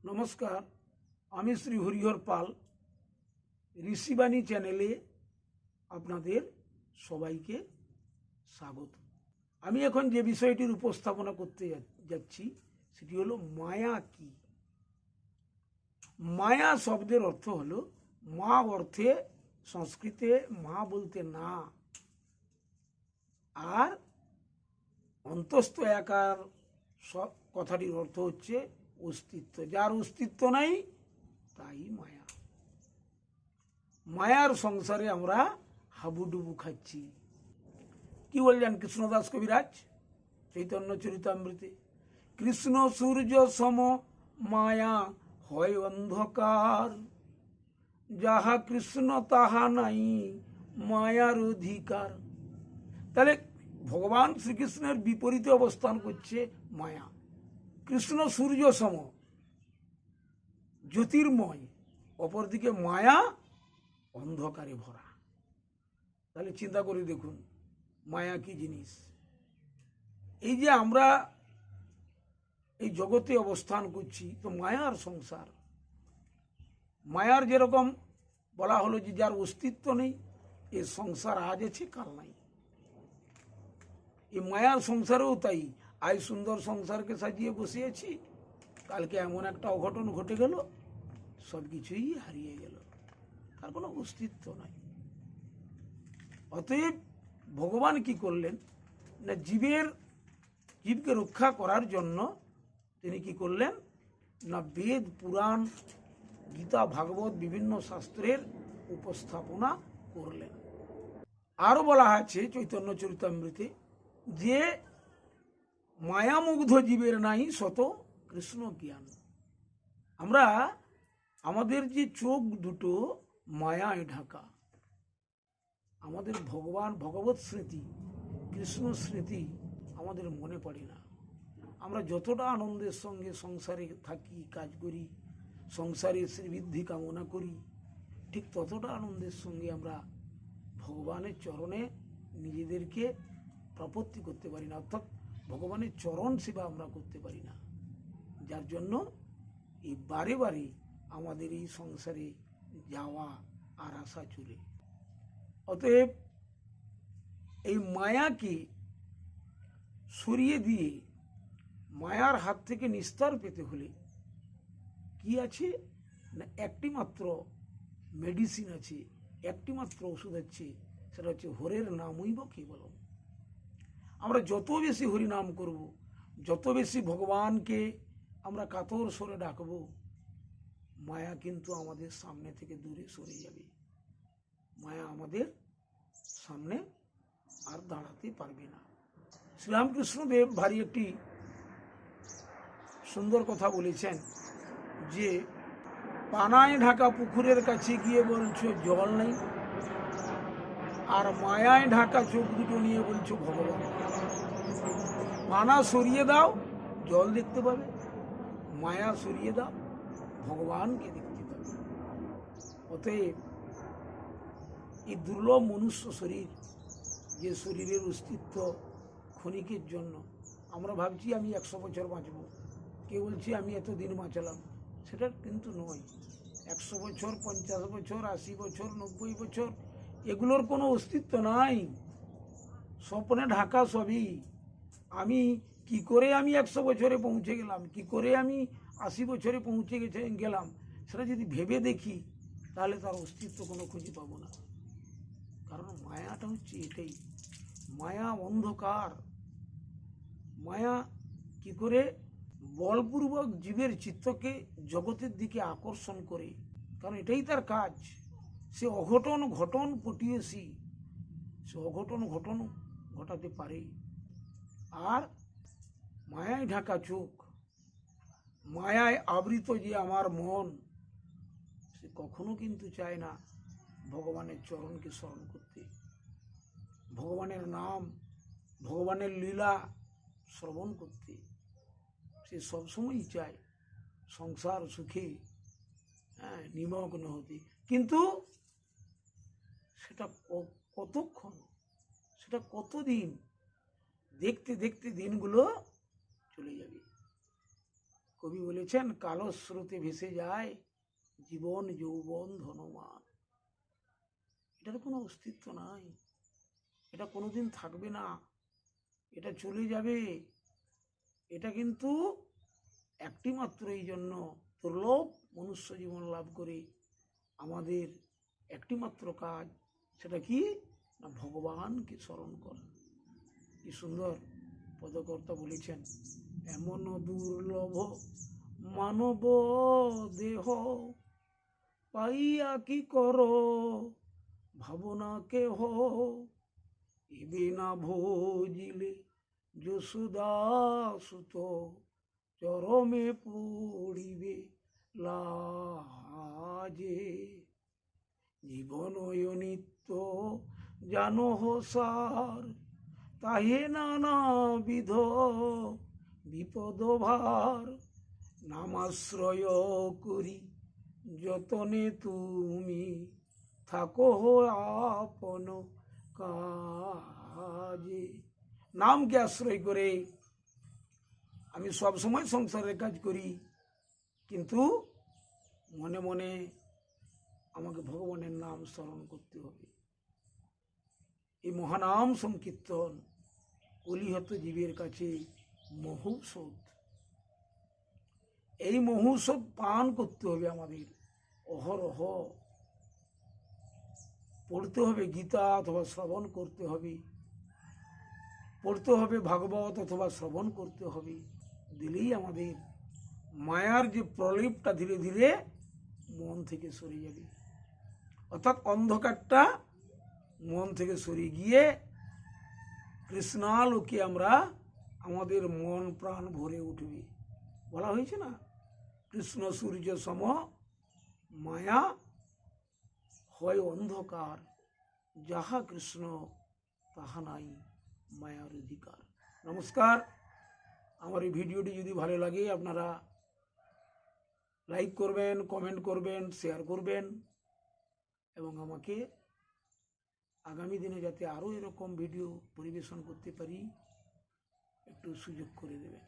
নমস্কার, আমি শ্রী হরিহর পাল। ঋষিবাণী চ্যানেলে আপনাদের সবাইকে স্বাগত। আমি এখন যে বিষয়টির উপস্থাপনা করতে যাচ্ছি সেটি হলো মায়া কি। মায়া শব্দের অর্থ হলো মা অর্থে, সংস্কৃতে মা বলতে না, আর অন্তস্থ একার কথাটির অর্থ হচ্ছে অস্তিত্ব। যার অস্তিত্ব নাই তাই মায়া। মায়ার সংসারে আমরা হাবুডুবু খাচ্ছি। কি বললেন কৃষ্ণদাস কবিরাজ চৈতন্য চরিতামৃতে? কৃষ্ণ সূর্য সম মায়া হয় অন্ধকার, যাহা কৃষ্ণ তাহা নাই মায়ার অধিকার। তাহলে ভগবান শ্রীকৃষ্ণের বিপরীতে অবস্থান করছে মায়া। কৃষ্ণ সূর্য সম, জ্যোতির্ময়, অপরদিকে মায়া অন্ধকারে ভরা। তাহলে চিন্তা করে দেখুন মায়া কি জিনিস। এই যে আমরা এই জগতে অবস্থান করছি, তো মায়ার সংসার। মায়ার যেরকম বলা হলো যে যার অস্তিত্ব নেই, এই সংসার আজ আছে কাল নাই। এই মায়ার সংসারেও তাই। আজ সুন্দর সংসারকে সাজিয়ে বসে আছি, কালকে এমন একটা অঘটন ঘটে গেল, সব কিছুই হারিয়ে গেল, তার কোনো অস্তিত্ব নাই। অতএব ভগবান কি করলেন না, জীবকে রক্ষা করার জন্য তিনি কি করলেন না, বেদ, পুরাণ, গীতা, ভাগবত, বিভিন্ন শাস্ত্রের উপস্থাপনা করলেন। আরও বলা আছে চৈতন্য চরিতামৃতে যে মায়ামুগ্ধ জীবের নাই শত কৃষ্ণ জ্ঞান। আমরা আমাদের যে চোখ দুটো মায়ায় ঢাকা, আমাদের ভগবত স্মৃতি, কৃষ্ণ স্মৃতি আমাদের মনে পড়ে না। আমরা যতটা আনন্দের সঙ্গে সংসারে থাকি, কাজ করি, সংসারে শ্রীবৃদ্ধি কামনা করি, ঠিক ততটা আনন্দের সঙ্গে আমরা ভগবানের চরণে নিজেদেরকে প্রপত্তি করতে পারি না, অর্থাৎ ভগবানের চরণ সেবা আমরা করতে পারি না। যার জন্য এই বারে বারে আমাদের এই সংসারে যাওয়া আর আসা চলে। অতএব এই মায়াকে সরিয়ে দিয়ে মায়ার হাত থেকে নিস্তার পেতে হলে কি আছে না, একটি মাত্র মেডিসিন আছে, একটি মাত্র ওষুধ আছে, সেটা হচ্ছে হরের নামই বা কেবলম। আমরা যত বেশি হরিনাম করব, যত বেশি ভগবানকে আমরা কাতর স্বরে ডাকবো, মায়া কিন্তু আমাদের সামনে থেকে দূরে সরে যাবে। মায়া আমাদের সামনে আর দাঁড়াতে পারবে না। শ্রীরামকৃষ্ণদেব ভারী একটি সুন্দর কথা বলেছেন যে পানায় ঢাকা পুকুরের কাছে গিয়ে বলছো জল নেই, আর মায়ায় ঢাকা চোখ দুটো নিয়ে বলছো ভগবান। পানা সরিয়ে দাও, জল দেখতে পাবে, মায়া সরিয়ে দাও, ভগবানকে দেখতে পাবে। অতএব এই দুর্লভ মনুষ্য শরীর, যে শরীরের অস্তিত্ব ক্ষণিকের জন্য, আমরা ভাবছি আমি 100 বছর বাঁচব, কেউ বলছি আমি এতদিন বাঁচলাম, সেটা কিন্তু নয়। 100 বছর, 50 বছর, 80 বছর, 90 বছর, এগুলোর কোনো অস্তিত্ব নাই, স্বপ্নে ঢাকা সবই। আমি কি করে আমি 100 বছরে পৌঁছে গেলাম, কি করে আমি 80 বছরে পৌঁছে গেলাম, সেটা যদি ভেবে দেখি তাহলে তার অস্তিত্ব কোনো খুঁজে পাবো না। কারণ মায়াটা হচ্ছে এটাই, মায়া অন্ধকার। মায়া কি করে বলপূর্বক জীবের চিত্তকে জগতের দিকে আকর্ষণ করে, কারণ এটাই তার কাজ। সে অঘটন ঘটন পটিয়েছি, সে অঘটন ঘটন ঘটাতে পারে। আর মায়ায় ঢাকা চোখ, মায়ায় আবৃত যে আমার মন, সে কখনো কিন্তু চায় না ভগবানের চরণকে স্মরণ করতে, ভগবানের নাম, ভগবানের লীলা শ্রবণ করতে। সে সবসময়ই চায় সংসার সুখে নিমগ্ন হতে। কিন্তু সেটা কতক্ষণ, সেটা কতদিন, দেখতে দেখতে দিনগুলো চলে যাবে। কবি বলেছেন, কালো স্রোতে ভেসে যায় জীবন যৌবন ধনমান। এটার কোনো অস্তিত্ব নাই, এটা কোনোদিন থাকবে না, এটা চলে যাবে। এটা কিন্তু একটি মাত্র এই জন্য দুর্লভ মনুষ্য জীবন লাভ করে আমাদের একটি মাত্র কাজ, সেটা কি না ভগবানকে স্মরণ করা। কি সুন্দর পদকর্তা বলেছেন, এমন দুর্লভ মানব দেহ পাইয়া কি করো ভাবনা কেহ, এবে না ভোজিলে যশোদা সুত চরমে পড়িবে লাজে। জীবন নিত্য জানো সার, তাহে নানাবিধ বিপদ ভার, নামাশ্রয় করি যতনে তুমি থাকো আপন কাজে। নামকে আশ্রয় করে আমি সব সময় সংসারের কাজ করি, কিন্তু মনে মনে আমাকে ভগবানের নাম স্মরণ করতে হবে। এই মহানাম সংকীর্তন কলিহত জীবের কাছে মহৌষধ। এই মহৌষধ পান করতে হবে আমাদের অহরহ, পড়তে হবে গীতা অথবা শ্রবণ করতে হবে, পড়তে হবে ভাগবত অথবা শ্রবণ করতে হবে। দিলেই আমাদের মায়ার যে প্রলেপটা ধীরে ধীরে মন থেকে সরে যাবে, অর্থাৎ অন্ধকারটা মন থেকে সরে গিয়ে কৃষ্ণালোকে আমরা আমাদের মন প্রাণ ভরে উঠবে। বলা হয়েছে না, কৃষ্ণ সূর্য সম, মায়া হয় অন্ধকার, যাহা কৃষ্ণ তাহা নাই মায়ার অধিকার। নমস্কার। আমার এই ভিডিওটি যদি ভালো লাগে আপনারা লাইক করবেন, কমেন্ট করবেন, শেয়ার করবেন এবং আমাকে আগামী দিনে যাতে আরও এরকম ভিডিও পরিবেশন করতে পারি একটু সুযোগ করে দেবেন।